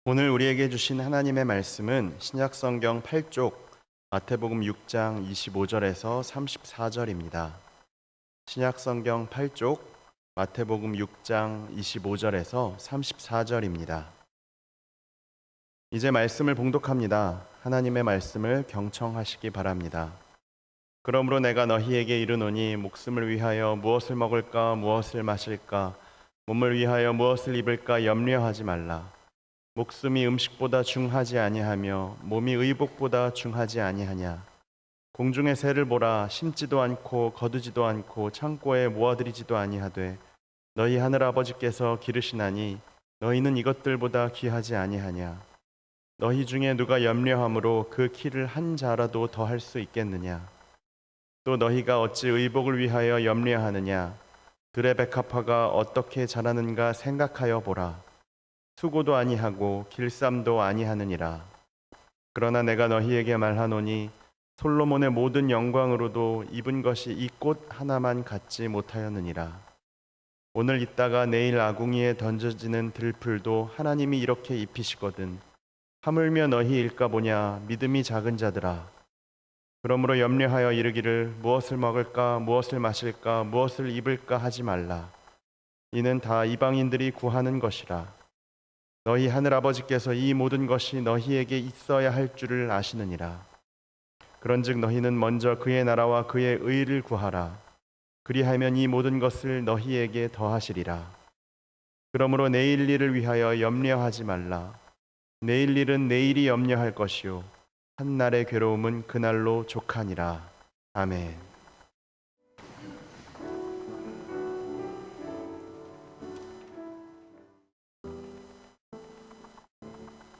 오늘 우리에게 주신 하나님의 말씀은 신약성경 8쪽 마태복음 6장 25절에서 34절입니다. 신약성경 8쪽 마태복음 6장 25절에서 34절입니다. 이제 말씀을 봉독합니다. 하나님의 말씀을 경청하시기 바랍니다. 그러므로 내가 너희에게 이르노니 목숨을 위하여 무엇을 먹을까 무엇을 마실까 몸을 위하여 무엇을 입을까 염려하지 말라. 목숨이 음식보다 중하지 아니하며 몸이 의복보다 중하지 아니하냐. 공중의 새를 보라. 심지도 않고 거두지도 않고 창고에 모아들이지도 아니하되 너희 하늘아버지께서 기르시나니 너희는 이것들보다 귀하지 아니하냐. 너희 중에 누가 염려함으로 그 키를 한 자라도 더할 수 있겠느냐. 또 너희가 어찌 의복을 위하여 염려하느냐. 들의 백합화가 어떻게 자라는가 생각하여 보라. 수고도 아니하고 길쌈도 아니하느니라. 그러나 내가 너희에게 말하노니 솔로몬의 모든 영광으로도 입은 것이 이 꽃 하나만 갖지 못하였느니라. 오늘 있다가 내일 아궁이에 던져지는 들풀도 하나님이 이렇게 입히시거든 하물며 너희일까 보냐. 믿음이 작은 자들아. 그러므로 염려하여 이르기를 무엇을 먹을까 무엇을 마실까 무엇을 입을까 하지 말라. 이는 다 이방인들이 구하는 것이라. 너희 하늘아버지께서 이 모든 것이 너희에게 있어야 할 줄을 아시느니라. 그런즉 너희는 먼저 그의 나라와 그의 의를 구하라. 그리하면 이 모든 것을 너희에게 더하시리라. 그러므로 내일 일을 위하여 염려하지 말라. 내일 일은 내일이 염려할 것이요 한날의 괴로움은 그날로 족하니라. 아멘.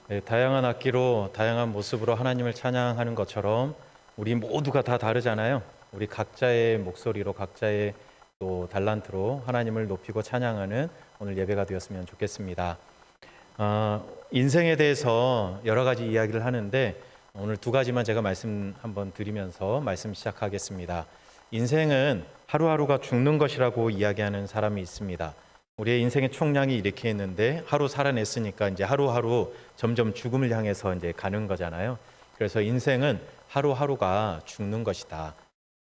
네, 다양한 악기로 다양한 모습으로 하나님을 찬양하는 것처럼 우리 모두가 다 다르잖아요. 우리 각자의 목소리로 각자의 또 달란트로 하나님을 높이고 찬양하는 오늘 예배가 되었으면 좋겠습니다. 인생에 대해서 여러 가지 이야기를 하는데 오늘 두 가지만 제가 말씀 한번 드리면서 말씀 시작하겠습니다. 인생은 하루하루가 죽는 것이라고 이야기하는 사람이 있습니다. 우리의 인생의 총량이 이렇게 있는데 하루 살아냈으니까 이제 하루하루 점점 죽음을 향해서 이제 가는 거잖아요. 그래서 인생은 하루하루가 죽는 것이다.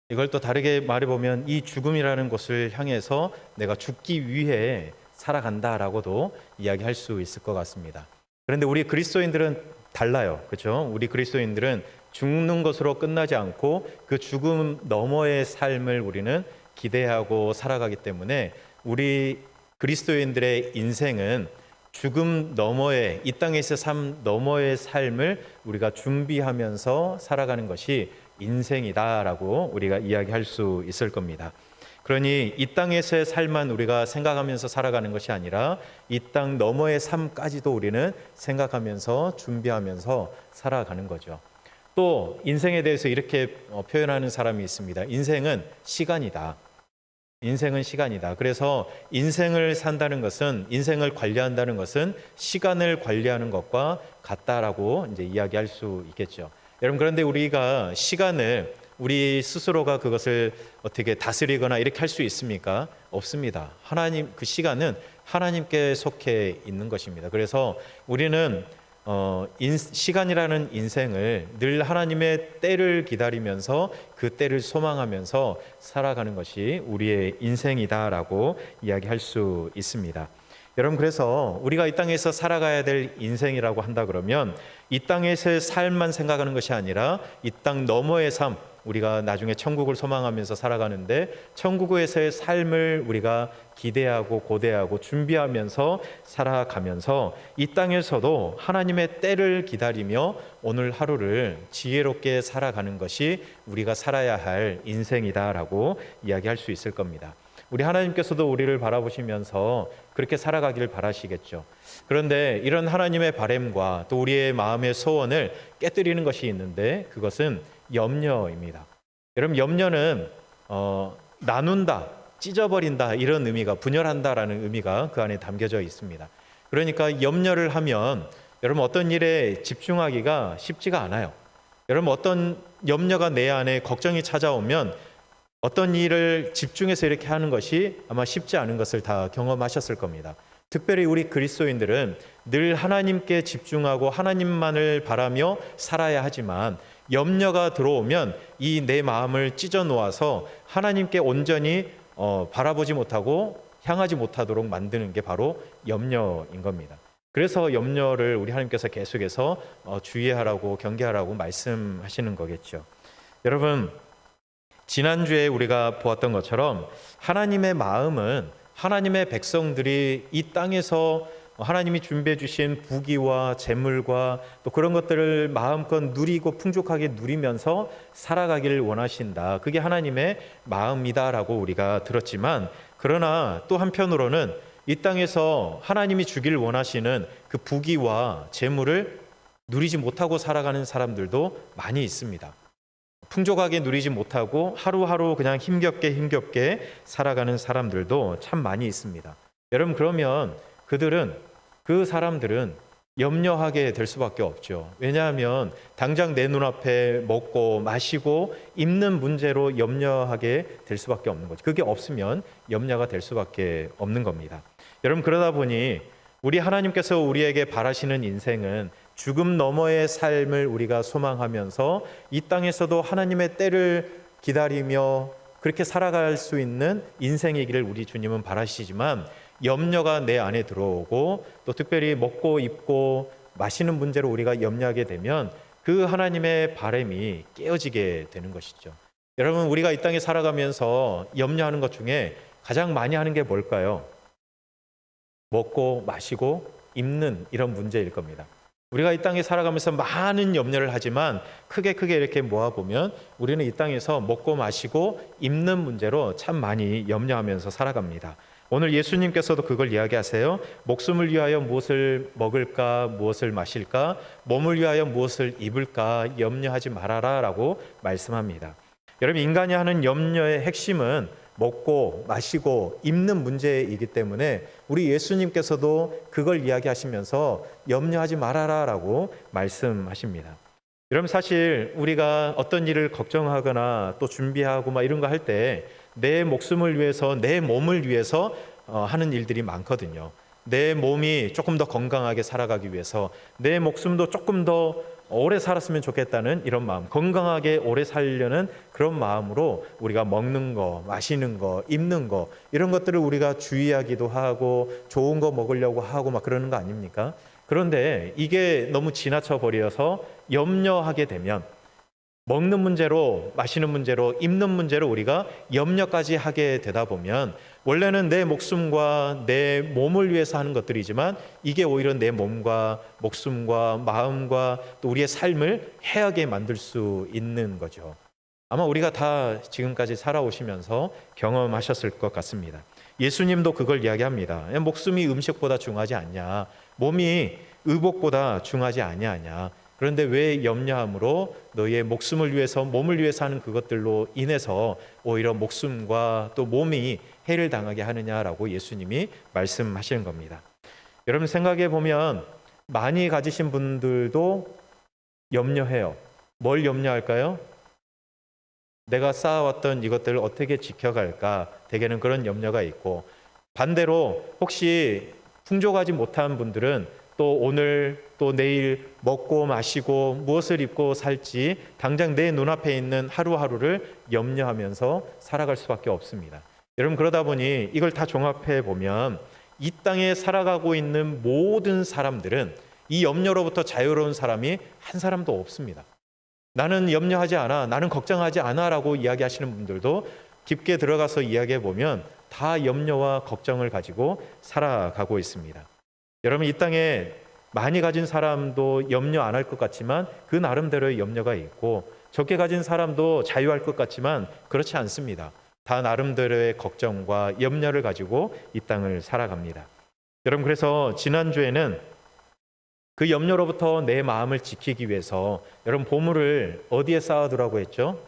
이걸 또 다르게 말해보면 이 죽음이라는 곳을 향해서 내가 죽기 위해 살아간다라고도 이야기할 수 있을 것 같습니다. 그런데 우리 그리스도인들은 달라요. 그렇죠? 우리 그리스도인들은 죽는 것으로 끝나지 않고 그 죽음 너머의 삶을 우리는 기대하고 살아가기 때문에 우리 그리스도인들의 인생은 죽음 너머의 이 땅에서 삶 너머의 삶을 우리가 준비하면서 살아가는 것이 인생이다라고 우리가 이야기할 수 있을 겁니다. 그러니 이 땅에서의 삶만 우리가 생각하면서 살아가는 것이 아니라 이 땅 너머의 삶까지도 우리는 생각하면서 준비하면서 살아가는 거죠. 또 인생에 대해서 이렇게 표현하는 사람이 있습니다. 인생은 시간이다. 인생은 시간이다. 그래서 인생을 산다는 것은, 인생을 관리한다는 것은 시간을 관리하는 것과 같다라고 이제 이야기할 수 있겠죠. 여러분, 그런데 우리가 시간을 우리 스스로가 그것을 어떻게 다스리거나 이렇게 할 수 있습니까? 없습니다. 하나님, 그 시간은 하나님께 속해 있는 것입니다. 그래서 우리는 시간이라는 인생을 늘 하나님의 때를 기다리면서 그 때를 소망하면서 살아가는 것이 우리의 인생이다라고 이야기할 수 있습니다. 여러분, 그래서 우리가 이 땅에서 살아가야 될 인생이라고 한다 그러면 이 땅에서의 삶만 생각하는 것이 아니라 이 땅 너머의 삶, 우리가 나중에 천국을 소망하면서 살아가는데 천국에서의 삶을 우리가 기대하고 고대하고 준비하면서 살아가면서 이 땅에서도 하나님의 때를 기다리며 오늘 하루를 지혜롭게 살아가는 것이 우리가 살아야 할 인생이다라고 이야기할 수 있을 겁니다. 우리 하나님께서도 우리를 바라보시면서 그렇게 살아가기를 바라시겠죠. 그런데 이런 하나님의 바람과 또 우리의 마음의 소원을 깨뜨리는 것이 있는데 그것은 염려입니다. 여러분, 염려는 나눈다, 찢어버린다 이런 의미가, 분열한다라는 의미가 그 안에 담겨져 있습니다. 그러니까 염려를 하면 여러분 어떤 일에 집중하기가 쉽지가 않아요. 여러분 어떤 염려가 내 안에 걱정이 찾아오면 어떤 일을 집중해서 이렇게 하는 것이 아마 쉽지 않은 것을 다 경험하셨을 겁니다. 특별히 우리 그리스도인들은 늘 하나님께 집중하고 하나님만을 바라며 살아야 하지만 염려가 들어오면 이 내 마음을 찢어 놓아서 하나님께 온전히 바라보지 못하고 향하지 못하도록 만드는 게 바로 염려인 겁니다. 그래서 염려를 우리 하나님께서 계속해서 주의하라고 경계하라고 말씀하시는 거겠죠. 여러분, 지난주에 우리가 보았던 것처럼 하나님의 마음은 하나님의 백성들이 이 땅에서 하나님이 준비해 주신 부귀와 재물과 또 그런 것들을 마음껏 누리고 풍족하게 누리면서 살아가기를 원하신다. 그게 하나님의 마음이다라고 우리가 들었지만, 그러나 또 한편으로는 이 땅에서 하나님이 주길 원하시는 그 부귀와 재물을 누리지 못하고 살아가는 사람들도 많이 있습니다. 풍족하게 누리지 못하고 하루하루 그냥 힘겹게 살아가는 사람들도 참 많이 있습니다. 여러분, 그러면 그 사람들은 염려하게 될 수밖에 없죠. 왜냐하면 당장 내 눈앞에 먹고 마시고 입는 문제로 염려하게 될 수밖에 없는 거죠. 그게 없으면 염려가 될 수밖에 없는 겁니다. 여러분, 그러다 보니 우리 하나님께서 우리에게 바라시는 인생은 죽음 너머의 삶을 우리가 소망하면서 이 땅에서도 하나님의 때를 기다리며 그렇게 살아갈 수 있는 인생이기를 우리 주님은 바라시지만, 염려가 내 안에 들어오고 또 특별히 먹고 입고 마시는 문제로 우리가 염려하게 되면 그 하나님의 바람이 깨어지게 되는 것이죠. 여러분, 우리가 이 땅에 살아가면서 염려하는 것 중에 가장 많이 하는 게 뭘까요? 먹고 마시고 입는 이런 문제일 겁니다. 우리가 이 땅에 살아가면서 많은 염려를 하지만 크게 이렇게 모아보면 우리는 이 땅에서 먹고 마시고 입는 문제로 참 많이 염려하면서 살아갑니다. 오늘 예수님께서도 그걸 이야기하세요. 목숨을 위하여 무엇을 먹을까, 무엇을 마실까, 몸을 위하여 무엇을 입을까 염려하지 말아라 라고 말씀합니다. 여러분, 인간이 하는 염려의 핵심은 먹고 마시고 입는 문제이기 때문에 우리 예수님께서도 그걸 이야기하시면서 염려하지 말아라 라고 말씀하십니다. 여러분, 사실 우리가 어떤 일을 걱정하거나 또 준비하고 막 이런 거 할 때 내 목숨을 위해서, 내 몸을 위해서 하는 일들이 많거든요. 내 몸이 조금 더 건강하게 살아가기 위해서, 내 목숨도 조금 더 오래 살았으면 좋겠다는 이런 마음, 건강하게 오래 살려는 그런 마음으로 우리가 먹는 거, 마시는 거, 입는 거 이런 것들을 우리가 주의하기도 하고 좋은 거 먹으려고 하고 막 그러는 거 아닙니까? 그런데 이게 너무 지나쳐 버려서 염려하게 되면 먹는 문제로, 마시는 문제로, 입는 문제로 우리가 염려까지 하게 되다 보면 원래는 내 목숨과 내 몸을 위해서 하는 것들이지만 이게 오히려 내 몸과 목숨과 마음과 또 우리의 삶을 해하게 만들 수 있는 거죠. 아마 우리가 다 지금까지 살아오시면서 경험하셨을 것 같습니다. 예수님도 그걸 이야기합니다. 목숨이 음식보다 중하지 않냐, 몸이 의복보다 중하지 아니하냐. 그런데 왜 염려함으로 너희의 목숨을 위해서, 몸을 위해서 하는 그것들로 인해서 오히려 목숨과 또 몸이 해를 당하게 하느냐라고 예수님이 말씀하시는 겁니다. 여러분, 생각해 보면 많이 가지신 분들도 염려해요. 뭘 염려할까요? 내가 쌓아왔던 이것들을 어떻게 지켜갈까? 대개는 그런 염려가 있고, 반대로 혹시 풍족하지 못한 분들은 또 오늘 또 내일 먹고 마시고 무엇을 입고 살지 당장 내 눈앞에 있는 하루하루를 염려하면서 살아갈 수밖에 없습니다. 여러분, 그러다 보니 이걸 다 종합해 보면 이 땅에 살아가고 있는 모든 사람들은 이 염려로부터 자유로운 사람이 한 사람도 없습니다. 나는 염려하지 않아, 나는 걱정하지 않아 라고 이야기하시는 분들도 깊게 들어가서 이야기해 보면 다 염려와 걱정을 가지고 살아가고 있습니다. 여러분, 이 땅에 많이 가진 사람도 염려 안 할 것 같지만 그 나름대로의 염려가 있고, 적게 가진 사람도 자유할 것 같지만 그렇지 않습니다. 다 나름대로의 걱정과 염려를 가지고 이 땅을 살아갑니다. 여러분, 그래서 지난주에는 그 염려로부터 내 마음을 지키기 위해서 여러분, 보물을 어디에 쌓아두라고 했죠?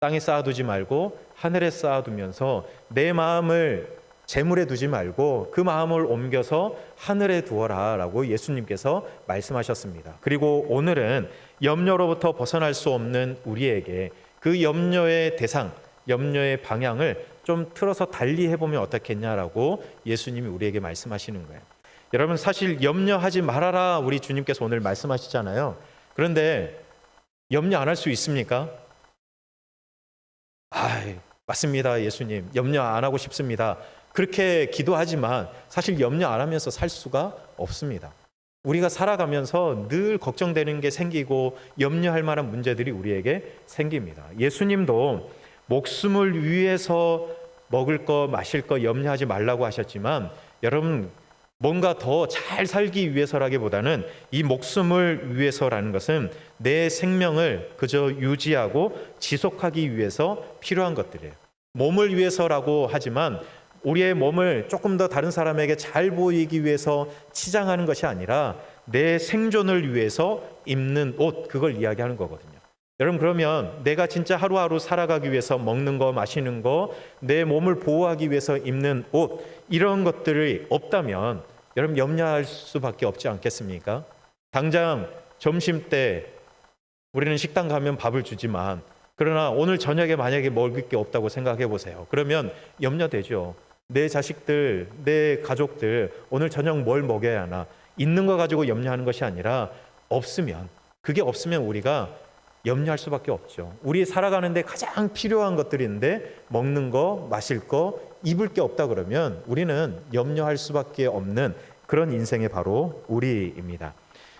땅에 쌓아두지 말고 하늘에 쌓아두면서 내 마음을 재물에 두지 말고 그 마음을 옮겨서 하늘에 두어라 라고 예수님께서 말씀하셨습니다. 그리고 오늘은 염려로부터 벗어날 수 없는 우리에게 그 염려의 대상, 염려의 방향을 좀 틀어서 달리 해보면 어떻겠냐라고 예수님이 우리에게 말씀하시는 거예요. 여러분, 사실 염려하지 말아라 우리 주님께서 오늘 말씀하시잖아요. 그런데 염려 안 할 수 있습니까? 맞습니다, 예수님. 염려 안 하고 싶습니다. 그렇게 기도하지만 사실 염려 안 하면서 살 수가 없습니다. 우리가 살아가면서 늘 걱정되는 게 생기고 염려할 만한 문제들이 우리에게 생깁니다. 예수님도 목숨을 위해서 먹을 거 마실 거 염려하지 말라고 하셨지만, 여러분, 뭔가 더 잘 살기 위해서라기보다는 이 목숨을 위해서라는 것은 내 생명을 그저 유지하고 지속하기 위해서 필요한 것들이에요. 몸을 위해서라고 하지만 우리의 몸을 조금 더 다른 사람에게 잘 보이기 위해서 치장하는 것이 아니라 내 생존을 위해서 입는 옷, 그걸 이야기하는 거거든요. 여러분, 그러면 내가 진짜 하루하루 살아가기 위해서 먹는 거, 마시는 거, 내 몸을 보호하기 위해서 입는 옷, 이런 것들이 없다면 여러분 염려할 수밖에 없지 않겠습니까? 당장 점심 때 우리는 식당 가면 밥을 주지만, 그러나 오늘 저녁에 만약에 먹을 게 없다고 생각해 보세요. 그러면 염려되죠. 내 자식들, 내 가족들 오늘 저녁 뭘 먹여야 하나. 있는 거 가지고 염려하는 것이 아니라 없으면, 그게 없으면 우리가 염려할 수밖에 없죠. 우리 살아가는데 가장 필요한 것들인데 먹는 거, 마실 거, 입을 게 없다 그러면 우리는 염려할 수밖에 없는 그런 인생이 바로 우리입니다.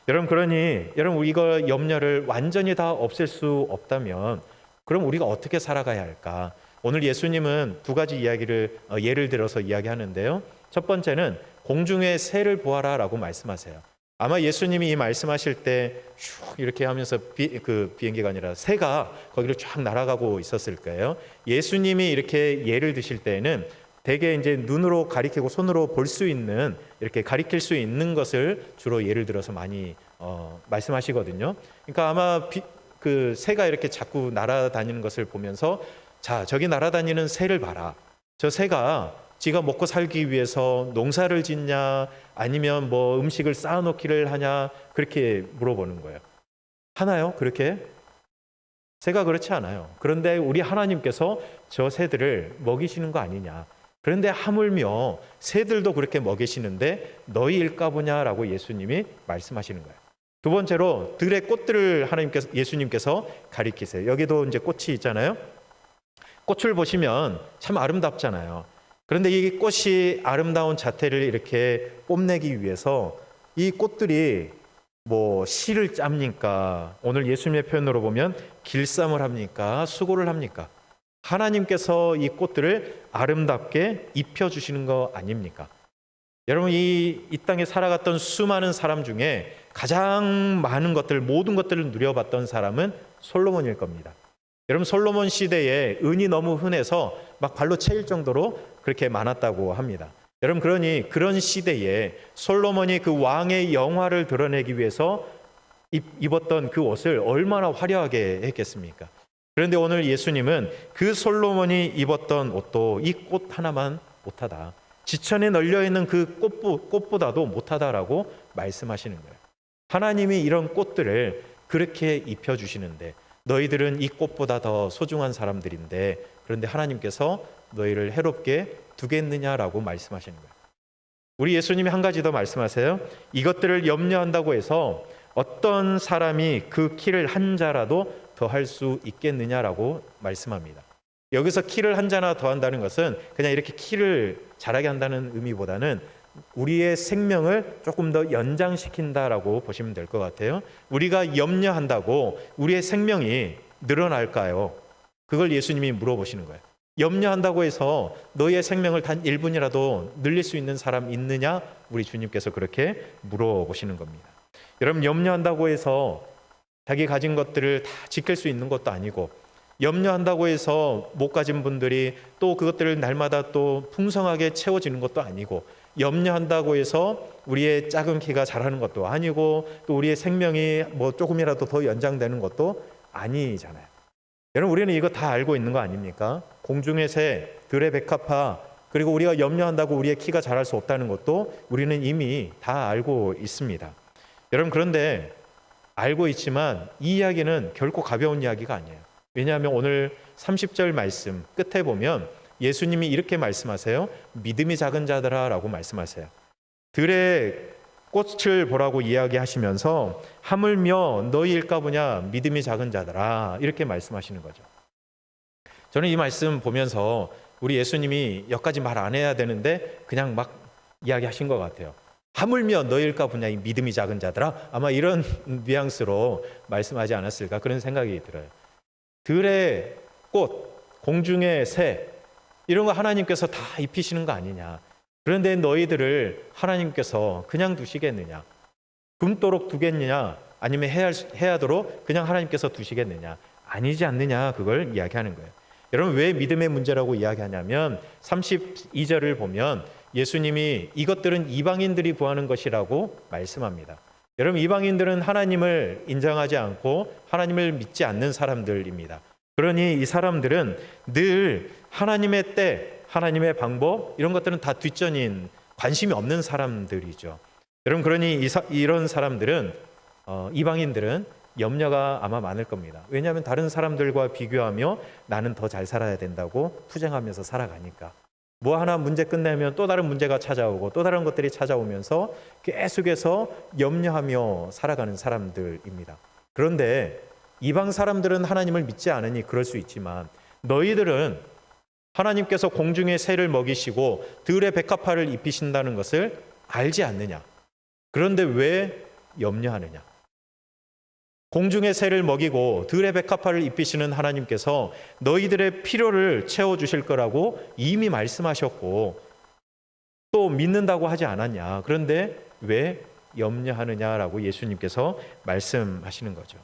여러분, 그러니 여러분, 이거 염려를 완전히 다 없앨 수 없다면 그럼 우리가 어떻게 살아가야 할까? 오늘 예수님은 두 가지 이야기를 예를 들어서 이야기하는데요. 첫 번째는 공중의 새를 보아라라고 말씀하세요. 아마 예수님이 이 말씀하실 때 슉 이렇게 하면서 비행기가 아니라 새가 거기를 쫙 날아가고 있었을 거예요. 예수님이 이렇게 예를 드실 때에는 대개 이제 눈으로 가리키고 손으로 볼 수 있는, 이렇게 가리킬 수 있는 것을 주로 예를 들어서 많이 말씀하시거든요. 그러니까 아마 그 새가 이렇게 자꾸 날아다니는 것을 보면서, 자, 저기 날아다니는 새를 봐라. 저 새가 지가 먹고 살기 위해서 농사를 짓냐, 아니면 뭐 음식을 쌓아놓기를 하냐, 그렇게 물어보는 거예요. 하나요? 그렇게? 새가 그렇지 않아요. 그런데 우리 하나님께서 저 새들을 먹이시는 거 아니냐. 그런데 하물며 새들도 그렇게 먹이시는데 너희일까 보냐라고 예수님이 말씀하시는 거예요. 두 번째로 들의 꽃들을 예수님께서 가리키세요. 여기도 이제 꽃이 있잖아요. 꽃을 보시면 참 아름답잖아요. 그런데 이 꽃이 아름다운 자태를 이렇게 뽐내기 위해서 이 꽃들이 뭐 씨를 짭니까? 오늘 예수님의 표현으로 보면 길쌈을 합니까? 수고를 합니까? 하나님께서 이 꽃들을 아름답게 입혀주시는 거 아닙니까? 여러분, 이 땅에 살아갔던 수많은 사람 중에 가장 많은 것들, 모든 것들을 누려봤던 사람은 솔로몬일 겁니다. 여러분, 솔로몬 시대에 은이 너무 흔해서 막 발로 채일 정도로 그렇게 많았다고 합니다. 여러분, 그러니 그런 시대에 솔로몬이 그 왕의 영화를 드러내기 위해서 입었던 그 옷을 얼마나 화려하게 했겠습니까? 그런데 오늘 예수님은 그 솔로몬이 입었던 옷도 이 꽃 하나만 못하다. 지천에 널려있는 그 꽃보다도 못하다라고 말씀하시는 거예요. 하나님이 이런 꽃들을 그렇게 입혀주시는데 너희들은 이 꽃보다 더 소중한 사람들인데, 그런데 하나님께서 너희를 해롭게 두겠느냐라고 말씀하시는 거예요. 우리 예수님이 한 가지 더 말씀하세요. 이것들을 염려한다고 해서 어떤 사람이 그 키를 한 자라도 더 할 수 있겠느냐라고 말씀합니다. 여기서 키를 한 자나 더 한다는 것은 그냥 이렇게 키를 자라게 한다는 의미보다는 우리의 생명을 조금 더 연장시킨다라고 보시면 될 것 같아요. 우리가 염려한다고 우리의 생명이 늘어날까요? 그걸 예수님이 물어보시는 거예요. 염려한다고 해서 너희의 생명을 단 1분이라도 늘릴 수 있는 사람 있느냐? 우리 주님께서 그렇게 물어보시는 겁니다. 여러분, 염려한다고 해서 자기 가진 것들을 다 지킬 수 있는 것도 아니고, 염려한다고 해서 못 가진 분들이 또 그것들을 날마다 또 풍성하게 채워지는 것도 아니고, 염려한다고 해서 우리의 작은 키가 자라는 것도 아니고, 또 우리의 생명이 뭐 조금이라도 더 연장되는 것도 아니잖아요. 여러분, 우리는 이거 다 알고 있는 거 아닙니까? 공중의 새, 들의 백합화, 그리고 우리가 염려한다고 우리의 키가 자랄 수 없다는 것도 우리는 이미 다 알고 있습니다. 여러분, 그런데 알고 있지만 이 이야기는 결코 가벼운 이야기가 아니에요. 왜냐하면 오늘 30절 말씀 끝에 보면 예수님이 이렇게 말씀하세요. 믿음이 작은 자들아라고 말씀하세요. 들의 꽃을 보라고 이야기하시면서 하물며 너희일까 보냐 믿음이 작은 자들아 이렇게 말씀하시는 거죠. 저는 이 말씀 보면서 우리 예수님이 여기까지 말 안 해야 되는데 그냥 막 이야기하신 것 같아요. 하물며 너희일까 보냐 이 믿음이 작은 자들아, 아마 이런 뉘앙스로 말씀하지 않았을까 그런 생각이 들어요. 들의 꽃, 공중의 새 이런 거 하나님께서 다 입히시는 거 아니냐. 그런데 너희들을 하나님께서 그냥 두시겠느냐? 굶도록 두겠느냐? 아니면 해하도록 그냥 하나님께서 두시겠느냐? 아니지 않느냐? 그걸 이야기하는 거예요. 여러분 왜 믿음의 문제라고 이야기하냐면 32절을 보면 예수님이 이것들은 이방인들이 구하는 것이라고 말씀합니다. 여러분 이방인들은 하나님을 인정하지 않고 하나님을 믿지 않는 사람들입니다. 그러니 이 사람들은 늘 하나님의 때, 하나님의 방법 이런 것들은 다 뒷전인 관심이 없는 사람들이죠. 여러분 그러니 이런 사람들은 이방인들은 염려가 아마 많을 겁니다. 왜냐하면 다른 사람들과 비교하며 나는 더 잘 살아야 된다고 투쟁하면서 살아가니까 뭐 하나 문제 끝내면 또 다른 문제가 찾아오고 또 다른 것들이 찾아오면서 계속해서 염려하며 살아가는 사람들입니다. 그런데 이방 사람들은 하나님을 믿지 않으니 그럴 수 있지만 너희들은 하나님께서 공중의 새를 먹이시고 들의 백합화를 입히신다는 것을 알지 않느냐? 그런데 왜 염려하느냐? 공중의 새를 먹이고 들의 백합화를 입히시는 하나님께서 너희들의 필요를 채워주실 거라고 이미 말씀하셨고 또 믿는다고 하지 않았냐? 그런데 왜 염려하느냐라고 예수님께서 말씀하시는 거죠.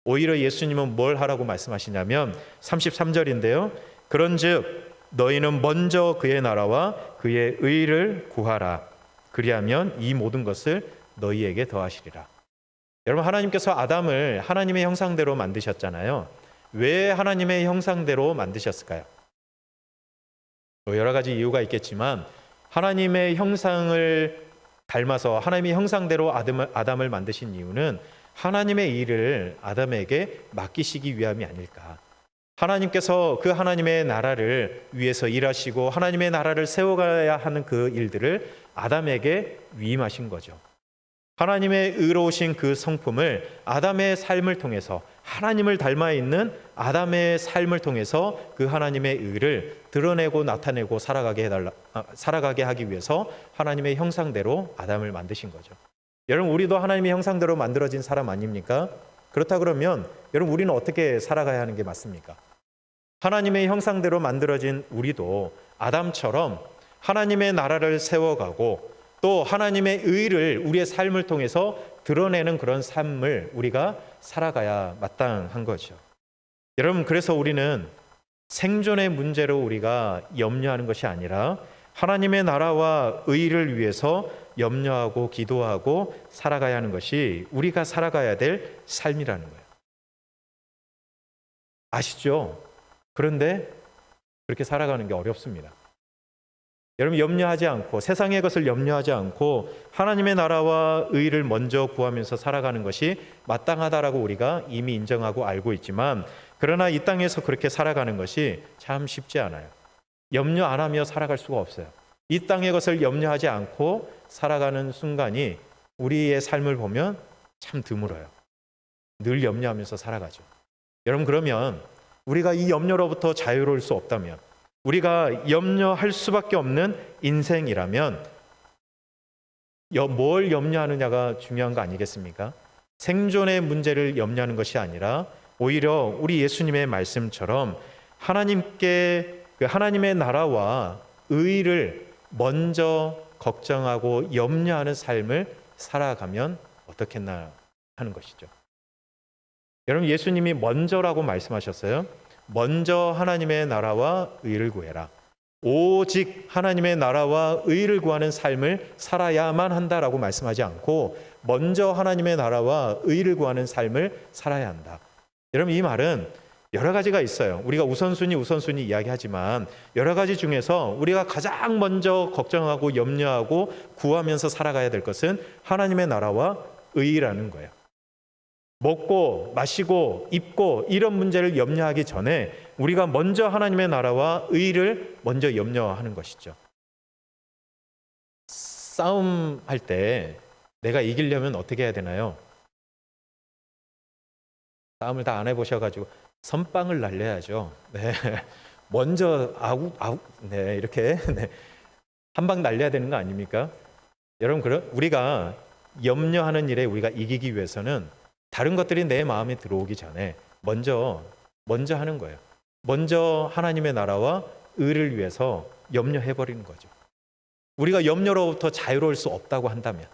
오히려 예수님은 뭘 하라고 말씀하시냐면 33절인데요. 그런즉 너희는 먼저 그의 나라와 그의 의를 구하라. 그리하면 이 모든 것을 너희에게 더하시리라. 여러분 하나님께서 아담을 하나님의 형상대로 만드셨잖아요. 왜 하나님의 형상대로 만드셨을까요? 여러 가지 이유가 있겠지만 하나님의 형상을 닮아서 하나님의 형상대로 아담을 만드신 이유는 하나님의 일을 아담에게 맡기시기 위함이 아닐까. 하나님께서 그 하나님의 나라를 위해서 일하시고 하나님의 나라를 세워가야 하는 그 일들을 아담에게 위임하신 거죠. 하나님의 의로우신 그 성품을 아담의 삶을 통해서 하나님을 닮아 있는 아담의 삶을 통해서 그 하나님의 의를 드러내고 나타내고 살아가게 하기 위해서 하나님의 형상대로 아담을 만드신 거죠. 여러분 우리도 하나님의 형상대로 만들어진 사람 아닙니까? 그렇다 그러면 여러분 우리는 어떻게 살아가야 하는 게 맞습니까? 하나님의 형상대로 만들어진 우리도 아담처럼 하나님의 나라를 세워가고 또 하나님의 의를 우리의 삶을 통해서 드러내는 그런 삶을 우리가 살아가야 마땅한 거죠. 여러분 그래서 우리는 생존의 문제로 우리가 염려하는 것이 아니라 하나님의 나라와 의를 위해서 염려하고 기도하고 살아가야 하는 것이 우리가 살아가야 될 삶이라는 거예요. 아시죠? 그런데 그렇게 살아가는 게 어렵습니다. 여러분 염려하지 않고 세상의 것을 염려하지 않고 하나님의 나라와 의를 먼저 구하면서 살아가는 것이 마땅하다라고 우리가 이미 인정하고 알고 있지만 그러나 이 땅에서 그렇게 살아가는 것이 참 쉽지 않아요. 염려 안 하며 살아갈 수가 없어요. 이 땅의 것을 염려하지 않고 살아가는 순간이 우리의 삶을 보면 참 드물어요. 늘 염려하면서 살아가죠. 여러분 그러면 우리가 이 염려로부터 자유로울 수 없다면 우리가 염려할 수밖에 없는 인생이라면 뭘 염려하느냐가 중요한 거 아니겠습니까? 생존의 문제를 염려하는 것이 아니라 오히려 우리 예수님의 말씀처럼 하나님의 나라와 의를 먼저 걱정하고 염려하는 삶을 살아가면 어떻겠나 하는 것이죠. 여러분 예수님이 먼저라고 말씀하셨어요. 먼저 하나님의 나라와 의를 구해라. 오직 하나님의 나라와 의를 구하는 삶을 살아야만 한다라고 말씀하지 않고 먼저 하나님의 나라와 의를 구하는 삶을 살아야 한다. 여러분 이 말은 여러 가지가 있어요. 우리가 우선순위 이야기하지만 여러 가지 중에서 우리가 가장 먼저 걱정하고 염려하고 구하면서 살아가야 될 것은 하나님의 나라와 의라는 거예요. 먹고 마시고 입고 이런 문제를 염려하기 전에 우리가 먼저 하나님의 나라와 의를 먼저 염려하는 것이죠. 싸움할 때 내가 이기려면 어떻게 해야 되나요? 싸움을 다 안 해보셔가지고 선빵을 날려야죠. 네. 먼저 네, 이렇게 네. 한 방 날려야 되는 거 아닙니까? 여러분, 우리가 염려하는 일에 우리가 이기기 위해서는 다른 것들이 내 마음에 들어오기 전에 먼저 하는 거예요. 먼저 하나님의 나라와 의를 위해서 염려해버리는 거죠. 우리가 염려로부터 자유로울 수 없다고 한다면,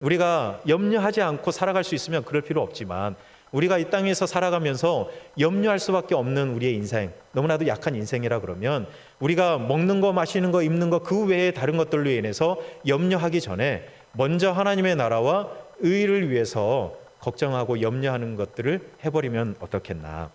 우리가 염려하지 않고 살아갈 수 있으면 그럴 필요 없지만, 우리가 이 땅에서 살아가면서 염려할 수밖에 없는 우리의 인생, 너무나도 약한 인생이라 그러면 우리가 먹는 거, 마시는 거, 입는 거 그 외에 다른 것들로 인해서 염려하기 전에 먼저 하나님의 나라와 의를 위해서 걱정하고 염려하는 것들을 해버리면 어떻겠나.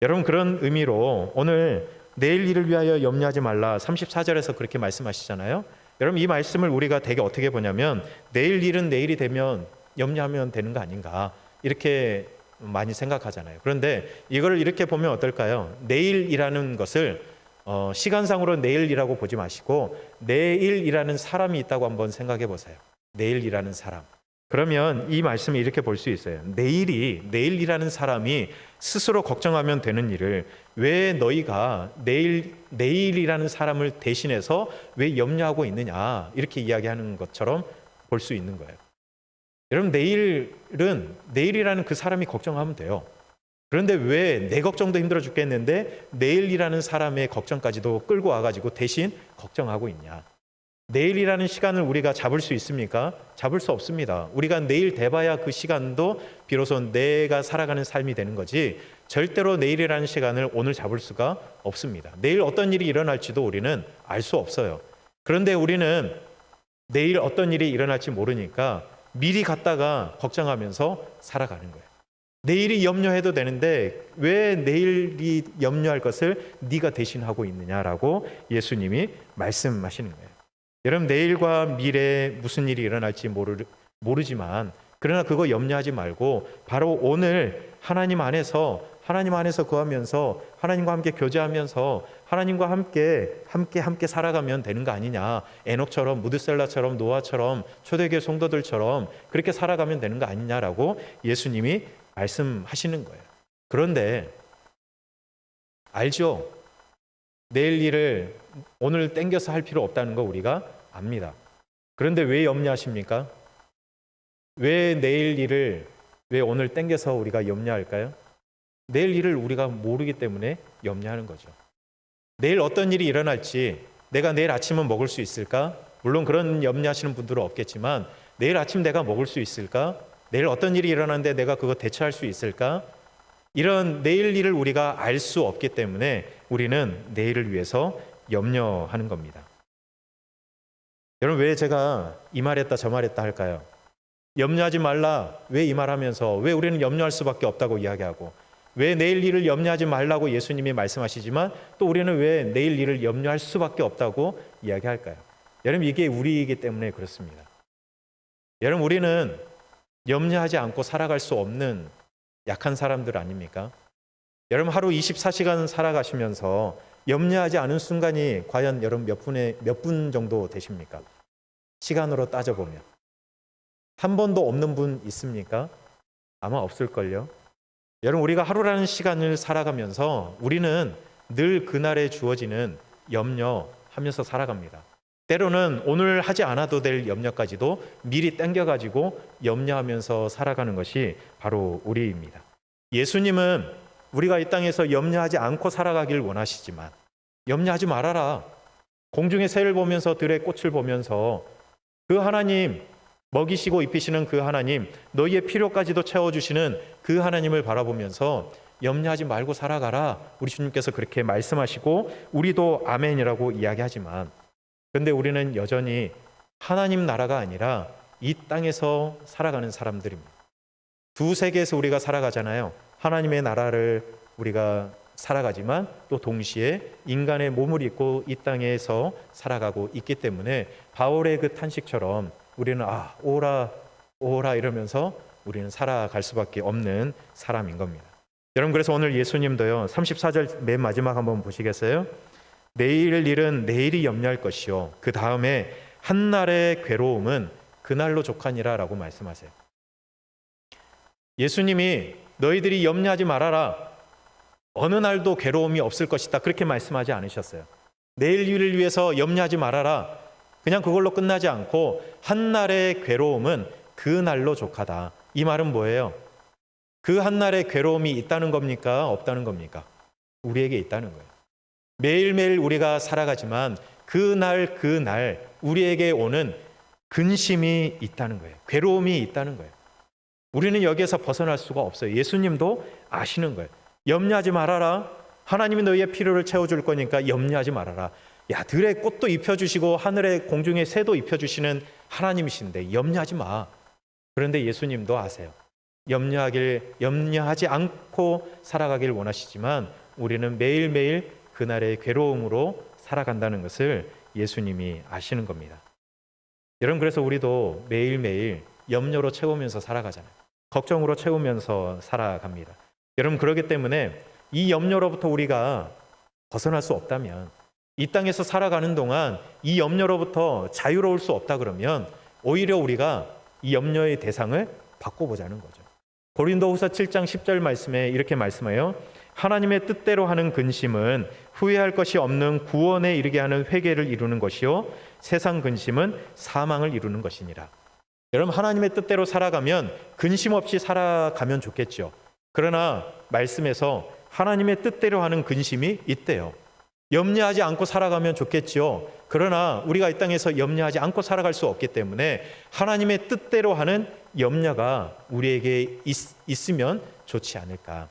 여러분, 그런 의미로 오늘 내일 일을 위하여 염려하지 말라 34절에서 그렇게 말씀하시잖아요. 여러분, 이 말씀을 우리가 되게 어떻게 보냐면 내일 일은 내일이 되면 염려하면 되는 거 아닌가 이렇게 많이 생각하잖아요. 그런데 이걸 이렇게 보면 어떨까요? 내일이라는 것을 시간상으로 내일이라고 보지 마시고 내일이라는 사람이 있다고 한번 생각해 보세요. 내일이라는 사람. 그러면 이 말씀을 이렇게 볼 수 있어요. 내일이라는 사람이 스스로 걱정하면 되는 일을 왜 너희가 내일이라는 사람을 대신해서 왜 염려하고 있느냐 이렇게 이야기하는 것처럼 볼 수 있는 거예요. 여러분, 내일이라는 그 사람이 걱정하면 돼요. 그런데 왜 내 걱정도 힘들어 죽겠는데 내일이라는 사람의 걱정까지도 끌고 와가지고 대신 걱정하고 있냐? 내일이라는 시간을 우리가 잡을 수 있습니까? 잡을 수 없습니다. 우리가 내일 돼봐야 그 시간도 비로소 내가 살아가는 삶이 되는 거지 절대로 내일이라는 시간을 오늘 잡을 수가 없습니다. 내일 어떤 일이 일어날지도 우리는 알 수 없어요. 그런데 우리는 내일 어떤 일이 일어날지 모르니까 미리 갔다가 걱정하면서 살아가는 거예요. 내일이 염려해도 되는데 왜 내일이 염려할 것을 네가 대신하고 있느냐라고 예수님이 말씀하시는 거예요. 여러분, 내일과 미래에 무슨 일이 일어날지 모르지만 그러나 그거 염려하지 말고 바로 오늘 하나님 안에서 거하면서 하나님과 함께 교제하면서 하나님과 함께 살아가면 되는 거 아니냐. 에녹처럼, 무드셀라처럼, 노아처럼, 초대교회 성도들처럼 그렇게 살아가면 되는 거 아니냐라고 예수님이 말씀하시는 거예요. 그런데 알죠? 내일 일을 오늘 땡겨서 할 필요 없다는 거 우리가 압니다. 그런데 왜 염려하십니까? 왜 내일 일을 왜 오늘 땡겨서 우리가 염려할까요? 내일 일을 우리가 모르기 때문에 염려하는 거죠. 내일 어떤 일이 일어날지, 내가 내일 아침은 먹을 수 있을까? 물론 그런 염려하시는 분들은 없겠지만 내일 아침 내가 먹을 수 있을까? 내일 어떤 일이 일어나는데 내가 그거 대처할 수 있을까? 이런 내일 일을 우리가 알 수 없기 때문에 우리는 내일을 위해서 염려하는 겁니다. 여러분, 왜 제가 이 말했다 저 말했다 할까요? 염려하지 말라, 왜 이 말하면서 왜 우리는 염려할 수밖에 없다고 이야기하고, 왜 내일 일을 염려하지 말라고 예수님이 말씀하시지만 또 우리는 왜 내일 일을 염려할 수밖에 없다고 이야기할까요? 여러분, 이게 우리이기 때문에 그렇습니다. 여러분, 우리는 염려하지 않고 살아갈 수 없는 약한 사람들 아닙니까? 여러분, 하루 24시간 살아가시면서 염려하지 않은 순간이 과연 여러분 몇 분 정도 되십니까? 시간으로 따져보면 한 번도 없는 분 있습니까? 아마 없을걸요. 여러분, 우리가 하루라는 시간을 살아가면서 우리는 늘 그날에 주어지는 염려하면서 살아갑니다. 때로는 오늘 하지 않아도 될 염려까지도 미리 땡겨가지고 염려하면서 살아가는 것이 바로 우리입니다. 예수님은 우리가 이 땅에서 염려하지 않고 살아가길 원하시지만 염려하지 말아라. 공중의 새를 보면서 들의 꽃을 보면서 그 하나님, 먹이시고 입히시는 그 하나님, 너희의 필요까지도 채워주시는 그 하나님을 바라보면서 염려하지 말고 살아가라. 우리 주님께서 그렇게 말씀하시고 우리도 아멘이라고 이야기하지만, 그런데 우리는 여전히 하나님 나라가 아니라 이 땅에서 살아가는 사람들입니다. 두 세계에서 우리가 살아가잖아요. 하나님의 나라를 우리가 살아가지만 또 동시에 인간의 몸을 입고 이 땅에서 살아가고 있기 때문에 바울의 그 탄식처럼 우리는 오라 이러면서 우리는 살아갈 수밖에 없는 사람인 겁니다. 여러분, 그래서 오늘 예수님도요, 34절 맨 마지막 한번 보시겠어요? 내일 일은 내일이 염려할 것이요 그 다음에 한날의 괴로움은 그날로 족하니라 라고 말씀하세요. 예수님이 너희들이 염려하지 말아라, 어느 날도 괴로움이 없을 것이다, 그렇게 말씀하지 않으셨어요. 내일 일을 위해서 염려하지 말아라, 그냥 그걸로 끝나지 않고 한날의 괴로움은 그날로 족하다. 이 말은 뭐예요? 그 한날의 괴로움이 있다는 겁니까? 없다는 겁니까? 우리에게 있다는 거예요. 매일매일 우리가 살아가지만 그날 우리에게 오는 근심이 있다는 거예요. 괴로움이 있다는 거예요. 우리는 여기에서 벗어날 수가 없어요. 예수님도 아시는 거예요. 염려하지 말아라. 하나님이 너희의 필요를 채워줄 거니까 염려하지 말아라. 야, 들에 꽃도 입혀주시고 하늘의 공중의 새도 입혀주시는 하나님이신데 염려하지 마. 그런데 예수님도 아세요. 염려하지 않고 살아가길 원하시지만 우리는 매일매일 그날의 괴로움으로 살아간다는 것을 예수님이 아시는 겁니다. 여러분, 그래서 우리도 매일매일 염려로 채우면서 살아가잖아요. 걱정으로 채우면서 살아갑니다. 여러분, 그렇기 때문에 이 염려로부터 우리가 벗어날 수 없다면, 이 땅에서 살아가는 동안 이 염려로부터 자유로울 수 없다 그러면 오히려 우리가 이 염려의 대상을 바꿔보자는 거죠. 고린도후서 7장 10절 말씀에 이렇게 말씀해요. 하나님의 뜻대로 하는 근심은 후회할 것이 없는 구원에 이르게 하는 회개를 이루는 것이요 세상 근심은 사망을 이루는 것이니라. 여러분, 하나님의 뜻대로 살아가면 근심 없이 살아가면 좋겠죠. 그러나 말씀에서 하나님의 뜻대로 하는 근심이 있대요. 염려하지 않고 살아가면 좋겠죠. 그러나 우리가 이 땅에서 염려하지 않고 살아갈 수 없기 때문에 하나님의 뜻대로 하는 염려가 우리에게 있으면 좋지 않을까.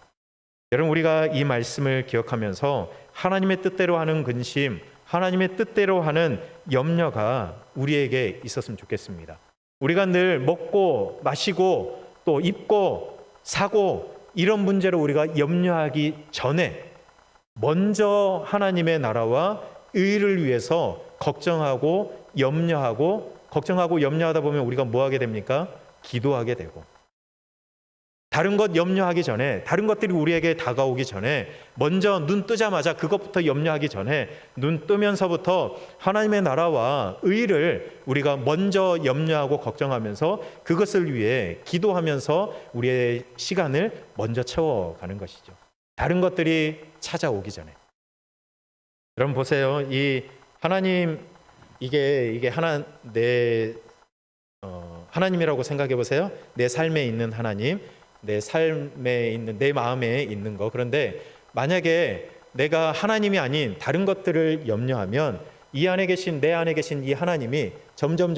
여러분, 우리가 이 말씀을 기억하면서 하나님의 뜻대로 하는 근심, 하나님의 뜻대로 하는 염려가 우리에게 있었으면 좋겠습니다. 우리가 늘 먹고 마시고 또 입고 사고 이런 문제로 우리가 염려하기 전에 먼저 하나님의 나라와 의를 위해서 걱정하고 염려하다 보면 우리가 뭐 하게 됩니까? 기도하게 되고, 다른 것 염려하기 전에, 다른 것들이 우리에게 다가오기 전에 먼저 눈 뜨자마자 그것부터 염려하기 전에 눈 뜨면서부터 하나님의 나라와 의를 우리가 먼저 염려하고 걱정하면서 그것을 위해 기도하면서 우리의 시간을 먼저 채워가는 것이죠. 다른 것들이 찾아오기 전에. 여러분 보세요. 이 하나님, 이게 하나님이라고 생각해 보세요. 내 삶에 있는 하나님, 내 삶에 있는, 내 마음에 있는 거. 그런데 만약에 내가 하나님이 아닌 다른 것들을 염려하면 이 안에 계신, 내 안에 계신 이 하나님이 점점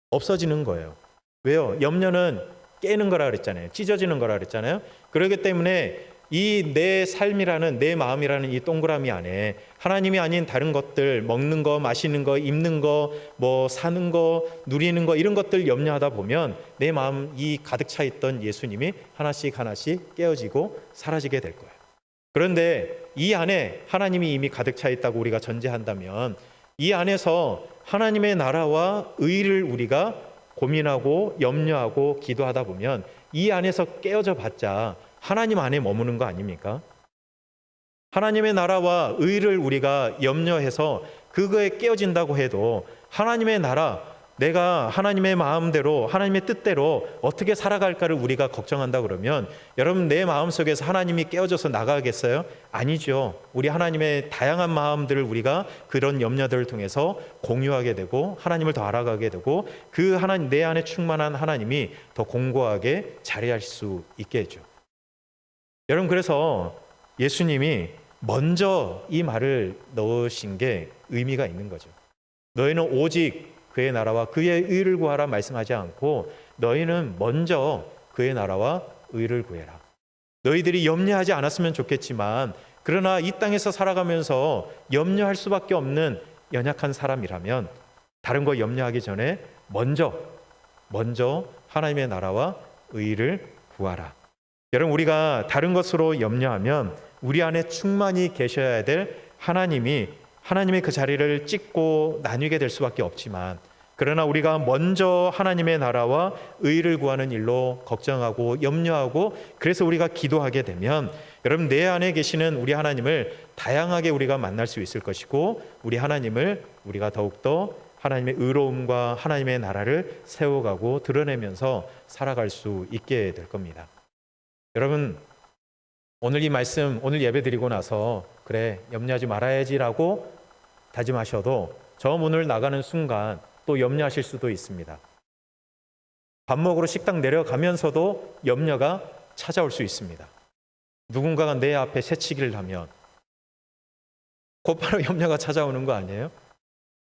없어지는 거예요. 왜요? 염려는 깨는 거라 그랬잖아요. 찢어지는 거라 그랬잖아요. 그렇기 때문에 이 내 삶이라는, 내 마음이라는 이 동그라미 안에 하나님이 아닌 다른 것들, 먹는 거, 마시는 거, 입는 거, 뭐 사는 거, 누리는 거, 이런 것들 염려하다 보면 내 마음, 이 가득 차 있던 예수님이 하나씩 깨어지고 사라지게 될 거예요. 그런데 이 안에 하나님이 이미 가득 차 있다고 우리가 전제한다면 이 안에서 하나님의 나라와 의를 우리가 고민하고 염려하고 기도하다 보면 이 안에서 깨어져 봤자 하나님 안에 머무는 거 아닙니까? 하나님의 나라와 의를 우리가 염려해서 그거에 깨어진다고 해도 하나님의 나라, 내가 하나님의 마음대로, 하나님의 뜻대로 어떻게 살아갈까를 우리가 걱정한다 그러면 여러분, 내 마음속에서 하나님이 깨어져서 나가겠어요? 아니죠. 우리 하나님의 다양한 마음들을 우리가 그런 염려들을 통해서 공유하게 되고 하나님을 더 알아가게 되고 그 하나님, 내 안에 충만한 하나님이 더 공고하게 자리할 수 있게 해줘. 여러분, 그래서 예수님이 먼저 이 말을 넣으신 게 의미가 있는 거죠. 너희는 오직 그의 나라와 그의 의를 구하라 말씀하지 않고 너희는 먼저 그의 나라와 의를 구해라. 너희들이 염려하지 않았으면 좋겠지만 그러나 이 땅에서 살아가면서 염려할 수밖에 없는 연약한 사람이라면 다른 거 염려하기 전에 먼저 하나님의 나라와 의를 구하라. 여러분, 우리가 다른 것으로 염려하면 우리 안에 충만히 계셔야 될 하나님의 그 자리를 찢고 나뉘게 될 수밖에 없지만 그러나 우리가 먼저 하나님의 나라와 의를 구하는 일로 걱정하고 염려하고 그래서 우리가 기도하게 되면 여러분 내 안에 계시는 우리 하나님을 다양하게 우리가 만날 수 있을 것이고 우리 하나님을 우리가 더욱더 하나님의 의로움과 하나님의 나라를 세워가고 드러내면서 살아갈 수 있게 될 겁니다. 여러분 오늘 이 말씀 오늘 예배 드리고 나서 그래 염려하지 말아야지라고 다짐하셔도 저 문을 나가는 순간 또 염려하실 수도 있습니다. 밥 먹으러 식당 내려가면서도 염려가 찾아올 수 있습니다. 누군가가 내 앞에 새치기를 하면 곧바로 염려가 찾아오는 거 아니에요?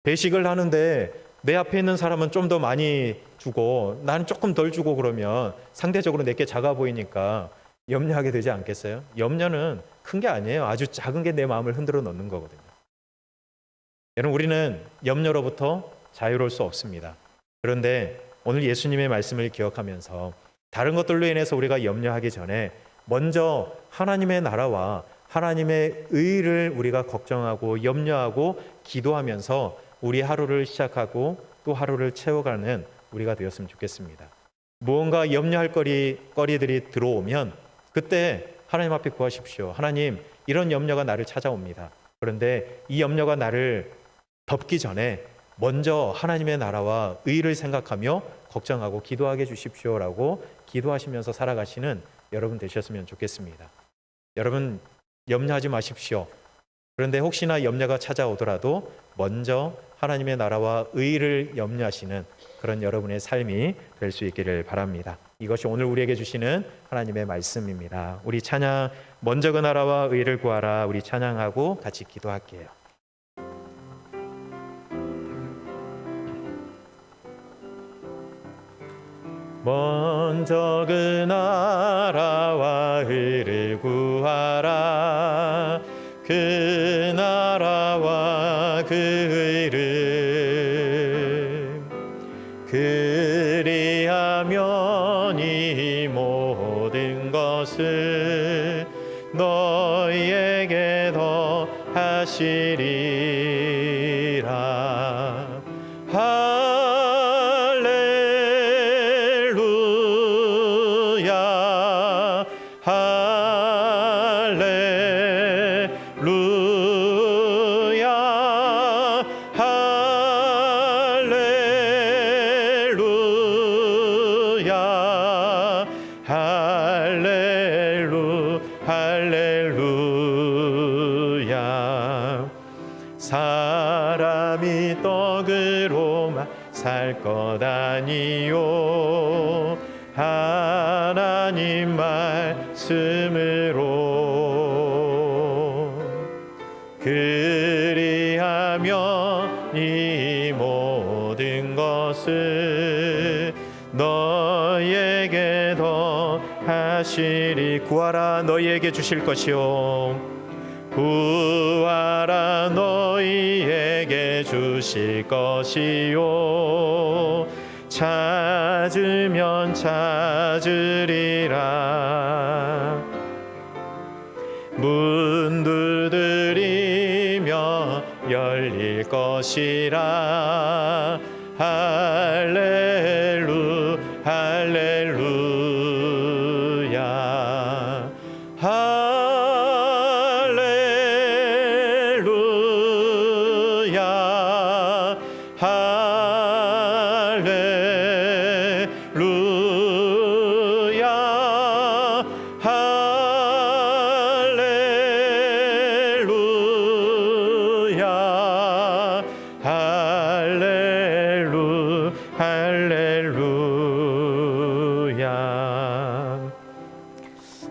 배식을 하는데 내 앞에 있는 사람은 좀 더 많이 주고 나는 조금 덜 주고 그러면 상대적으로 내게 작아 보이니까 염려하게 되지 않겠어요? 염려는 큰 게 아니에요. 아주 작은 게 내 마음을 흔들어 놓는 거거든요. 여러분 우리는 염려로부터 자유로울 수 없습니다. 그런데 오늘 예수님의 말씀을 기억하면서 다른 것들로 인해서 우리가 염려하기 전에 먼저 하나님의 나라와 하나님의 의를 우리가 걱정하고 염려하고 기도하면서 우리 하루를 시작하고 또 하루를 채워가는 우리가 되었으면 좋겠습니다. 무언가 염려할 거리들이 들어오면 그때 하나님 앞에 구하십시오. 하나님, 이런 염려가 나를 찾아옵니다. 그런데 이 염려가 나를 덮기 전에 먼저 하나님의 나라와 의를 생각하며 걱정하고 기도하게 해주십시오라고 기도하시면서 살아가시는 여러분 되셨으면 좋겠습니다. 여러분 염려하지 마십시오. 그런데 혹시나 염려가 찾아오더라도 먼저 하나님의 나라와 의를 염려하시는 그런 여러분의 삶이 될 수 있기를 바랍니다. 이것이 오늘 우리에게 주시는 하나님의 말씀입니다. 우리 찬양 먼저 그 나라와 의를 구하라 우리 찬양하고 같이 기도할게요. 먼저 그 나라와 의를 구하라 그 나라와 그 의를 그리하면 이 모든 것을 너희에게 더하시리라. 사람이 떡으로만 살 것 아니요 하나님 말씀으로 그리하면 이 모든 것을 너희에게 더하시리. 구하라 너희에게 주실 것이요 구하라 너희에게 주실 것이요 찾으면 찾으리라. 문 두드리며 열릴 것이라. 할렐루 할렐루야 할렐루야 할렐루야 할렐루야 할렐루야.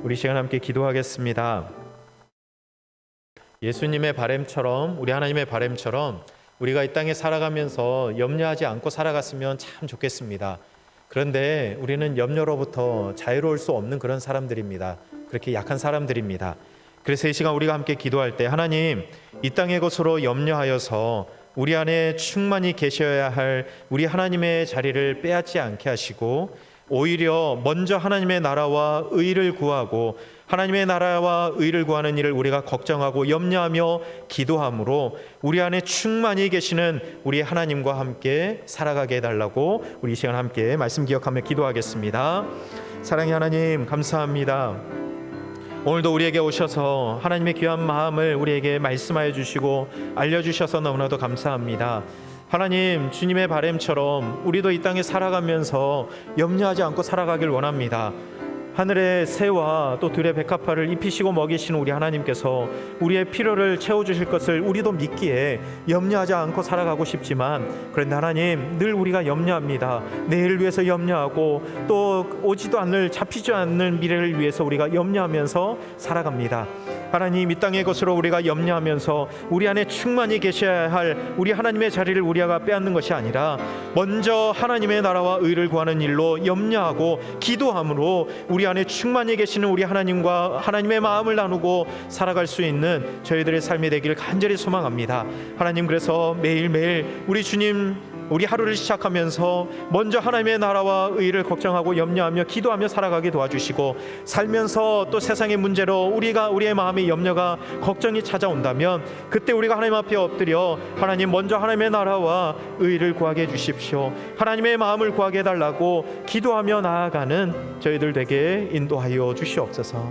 우리 시간 함께 기도하겠습니다. 예수님의 바램처럼 우리 하나님의 바램처럼 우리가 이 땅에 살아가면서 염려하지 않고 살아갔으면 참 좋겠습니다. 그런데 우리는 염려로부터 자유로울 수 없는 그런 사람들입니다. 그렇게 약한 사람들입니다. 그래서 이 시간 우리가 함께 기도할 때 하나님 이 땅의 것으로 염려하여서 우리 안에 충만히 계셔야 할 우리 하나님의 자리를 빼앗지 않게 하시고 오히려 먼저 하나님의 나라와 의를 구하고 하나님의 나라와 의를 구하는 일을 우리가 걱정하고 염려하며 기도함으로 우리 안에 충만히 계시는 우리 하나님과 함께 살아가게 해달라고 우리 이 시간 함께 말씀 기억하며 기도하겠습니다. 사랑의 하나님, 감사합니다. 오늘도 우리에게 오셔서 하나님의 귀한 마음을 우리에게 말씀하여 주시고 알려주셔서 너무나도 감사합니다. 하나님, 주님의 바램처럼 우리도 이 땅에 살아가면서 염려하지 않고 살아가길 원합니다. 하늘의 새와 또 들의 백합화를 입히시고 먹이시는 우리 하나님께서 우리의 필요를 채워주실 것을 우리도 믿기에 염려하지 않고 살아가고 싶지만, 그런데 하나님, 늘 우리가 염려합니다. 내일을 위해서 염려하고 또 오지도 않을, 잡히지 않는 미래를 위해서 우리가 염려하면서 살아갑니다. 하나님, 이 땅의 것으로 우리가 염려하면서 우리 안에 충만히 계셔야 할 우리 하나님의 자리를 우리가 빼앗는 것이 아니라 먼저 하나님의 나라와 의를 구하는 일로 염려하고 기도함으로 우리 안에 충만히 계시는 우리 하나님과 하나님의 마음을 나누고 살아갈 수 있는 저희들의 삶이 되기를 간절히 소망합니다. 하나님, 그래서 매일매일 우리 주님, 우리 하루를 시작하면서 먼저 하나님의 나라와 의를 걱정하고 염려하며 기도하며 살아가게 도와주시고, 살면서 또 세상의 문제로 우리의 마음에 염려가 걱정이 찾아온다면 그때 우리가 하나님 앞에 엎드려 하나님, 먼저 하나님의 나라와 의를 구하게 해주십시오. 하나님의 마음을 구하게 해달라고 기도하며 나아가는 저희들 되게 인도하여 주시옵소서.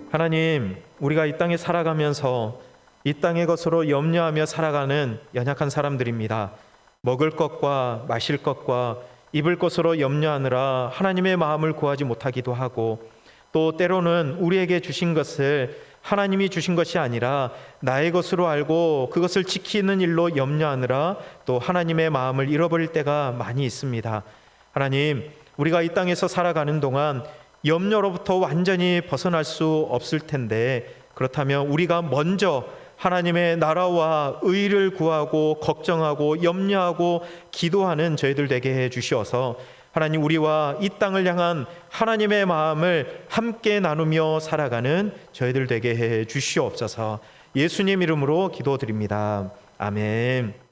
하나님, 우리가 이 땅에 살아가면서 이 땅의 것으로 염려하며 살아가는 연약한 사람들입니다. 먹을 것과 마실 것과 입을 것으로 염려하느라 하나님의 마음을 구하지 못하기도 하고, 또 때로는 우리에게 주신 것을 하나님이 주신 것이 아니라 나의 것으로 알고 그것을 지키는 일로 염려하느라 또 하나님의 마음을 잃어버릴 때가 많이 있습니다. 하나님, 우리가 이 땅에서 살아가는 동안 염려로부터 완전히 벗어날 수 없을 텐데, 그렇다면 우리가 먼저 하나님의 나라와 의를 구하고 걱정하고 염려하고 기도하는 저희들 되게 해 주시어서 하나님, 우리와 이 땅을 향한 하나님의 마음을 함께 나누며 살아가는 저희들 되게 해 주시옵소서. 예수님 이름으로 기도드립니다. 아멘.